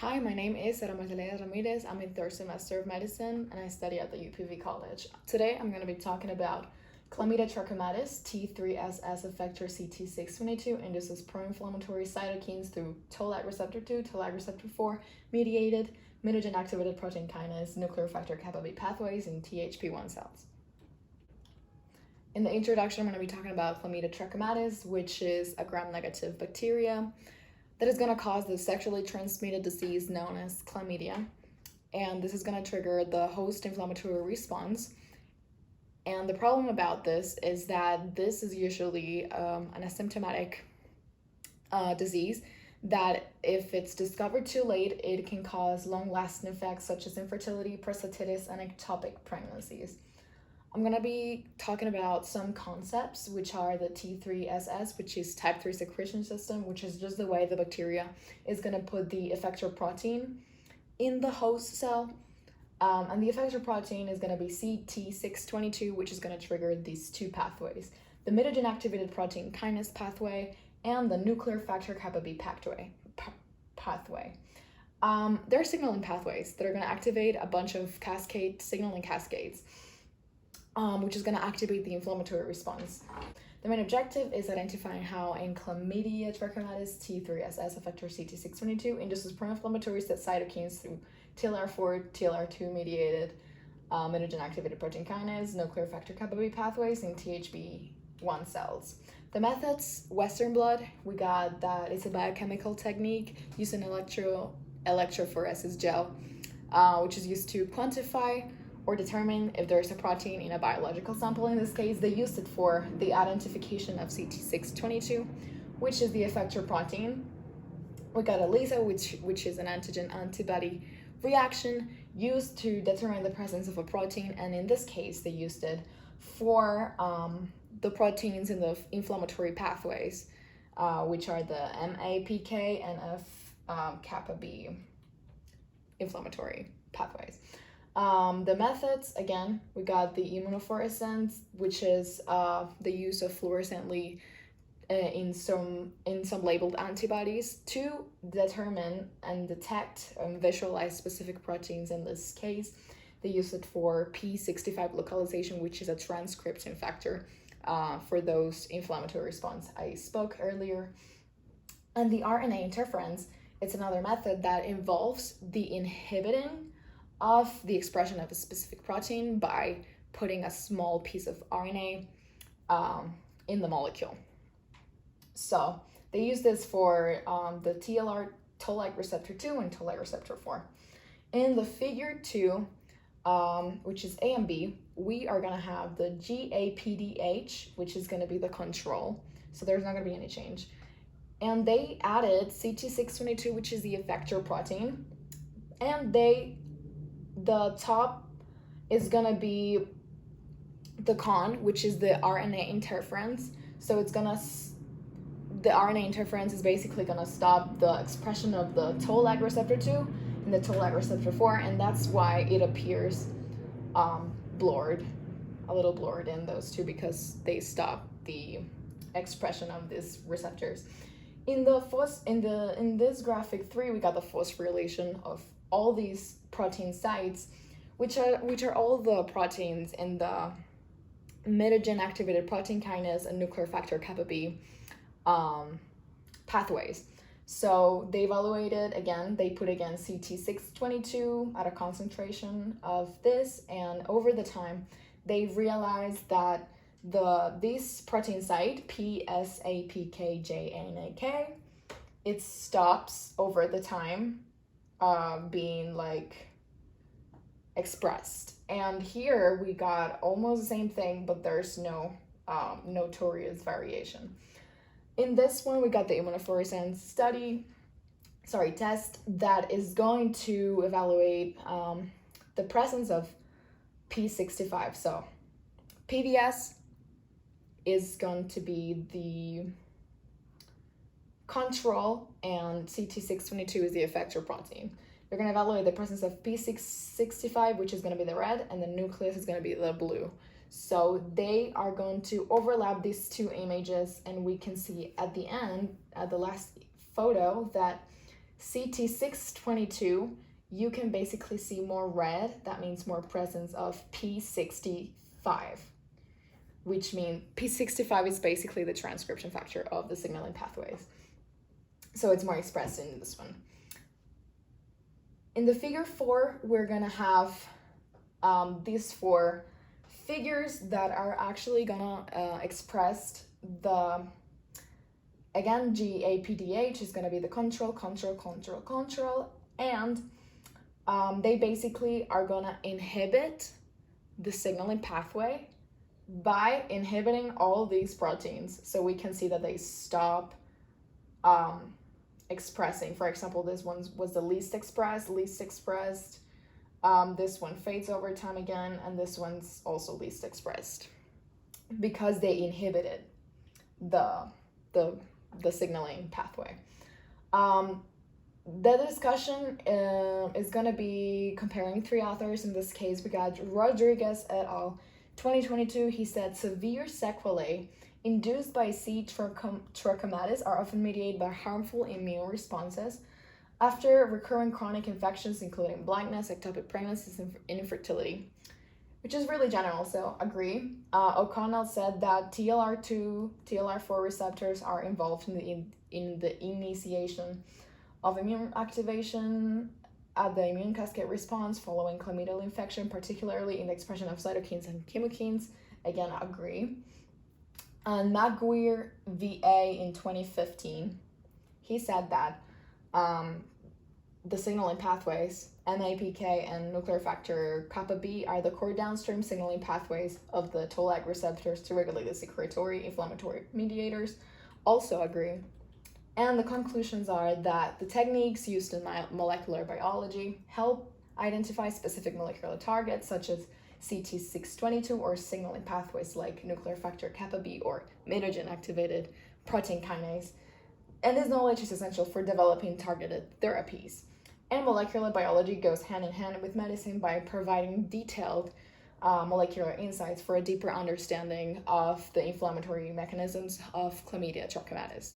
Hi, my name is Sara Marcela Ramírez. I'm in third semester of medicine and I study at the UPB college. Today I'm going to be talking about Chlamydia trachomatis, T3SS effector CT622 induces pro-inflammatory cytokines through toll-like receptor 2, toll-like receptor 4 mediated mutagen activated protein kinase nuclear factor kappa B pathways in THP1 cells. In the introduction, I'm going to be talking about Chlamydia trachomatis, which is a gram-negative bacteria that is going to cause the sexually transmitted disease known as chlamydia. And this is going to trigger the host inflammatory response. And the problem about this is that this is usually an asymptomatic disease that if it's discovered too late, it can cause long-lasting effects such as infertility, prostatitis, and ectopic pregnancies. I'm going to be talking about some concepts, which are the T3SS, which is type 3 secretion system, which is just the way the bacteria is going to put the effector protein in the host cell. And the effector protein is going to be CT622, which is going to trigger these two pathways, the mutagen activated protein kinase pathway and the nuclear factor kappa B pathway. There are signaling pathways that are going to activate a bunch of signaling cascades. Which is going to activate the inflammatory response. The main objective is identifying how in Chlamydia trachomatis T3SS effector CT622 induces pro-inflammatory cytokines through TLR4, TLR2 mediated mutagen activated protein kinase, nuclear factor kappa B pathways in THP1 cells. The methods: Western blot, we got that it's a biochemical technique using electrophoresis gel, which is used to quantify or determine if there's a protein in a biological sample. In this case, they used it for the identification of CT622, which is the effector protein. We got ELISA, which is an antigen-antibody reaction used to determine the presence of a protein, and in this case, they used it for the proteins in the inflammatory pathways, which are the MAPK and F kappa B inflammatory pathways. The methods, again, we got the immunofluorescence, which is the use of fluorescently in some labeled antibodies to determine and detect and visualize specific proteins. In this case, they use it for P65 localization, which is a transcription factor for those inflammatory response I spoke earlier. And the RNA interference, it's another method that involves the inhibiting of the expression of a specific protein by putting a small piece of RNA in the molecule. So they use this for the TLR toll-like receptor 2 and toll-like receptor 4. In the figure 2, which is A and B, we are going to have the GAPDH, which is going to be the control. So there's not going to be any change. And they added CT622, which is the effector protein, and the top is gonna be the con, which is the RNA interference. So the RNA interference is basically gonna stop the expression of the toll-like receptor 2 and the toll-like receptor 4, and that's why it appears blurred, a little blurred in those two, because they stop the expression of these receptors. In this graphic 3, we got the phosphorylation of all these protein sites, which are all the proteins in the mutagen activated protein kinase and nuclear factor kappa B pathways. So they evaluated again, they put again CT622 at a concentration of this, and over the time they realized that this protein site PSAPKJNAK, it stops over the time being like expressed. And here we got almost the same thing, but there's no notorious variation. In this one, we got the immunofluorescence test that is going to evaluate the presence of P65. So PBS is going to be the control, and CT622 is the effector protein. They're going to evaluate the presence of P65, which is going to be the red, and the nucleus is going to be the blue. So they are going to overlap these two images, and we can see at the end, at the last photo, that CT622, you can basically see more red. That means more presence of P65, which means P65 is basically the transcription factor of the signaling pathways. So it's more expressed in this one. In the figure 4, we're gonna have these 4 figures that are actually gonna express the, again, GAPDH is gonna be the control, and they basically are gonna inhibit the signaling pathway by inhibiting all these proteins. So we can see that they stop expressing. For example, this one was the least expressed. This one fades over time again, and this one's also least expressed because they inhibited the signaling pathway. The discussion is going to be comparing 3 authors. In this case, we got Rodriguez et al. 2022. He said severe sequelae induced by C. trachomatis are often mediated by harmful immune responses after recurrent chronic infections, including blindness, ectopic pregnancies, and infertility, which is really general, so agree. O'Connell said that TLR2, TLR4 receptors are involved in the initiation of immune activation at the immune cascade response following chlamydial infection, particularly in the expression of cytokines and chemokines. Again, agree. And McGuire VA in 2015, he said that the signaling pathways, MAPK and nuclear factor kappa B, are the core downstream signaling pathways of the toll-like receptors to regulate the secretory inflammatory mediators. Also agree. And the conclusions are that the techniques used in molecular biology help identify specific molecular targets such as CT622 or signaling pathways like nuclear factor kappa B or mitogen-activated protein kinase. And this knowledge is essential for developing targeted therapies. And molecular biology goes hand in hand with medicine by providing detailed molecular insights for a deeper understanding of the inflammatory mechanisms of Chlamydia trachomatis.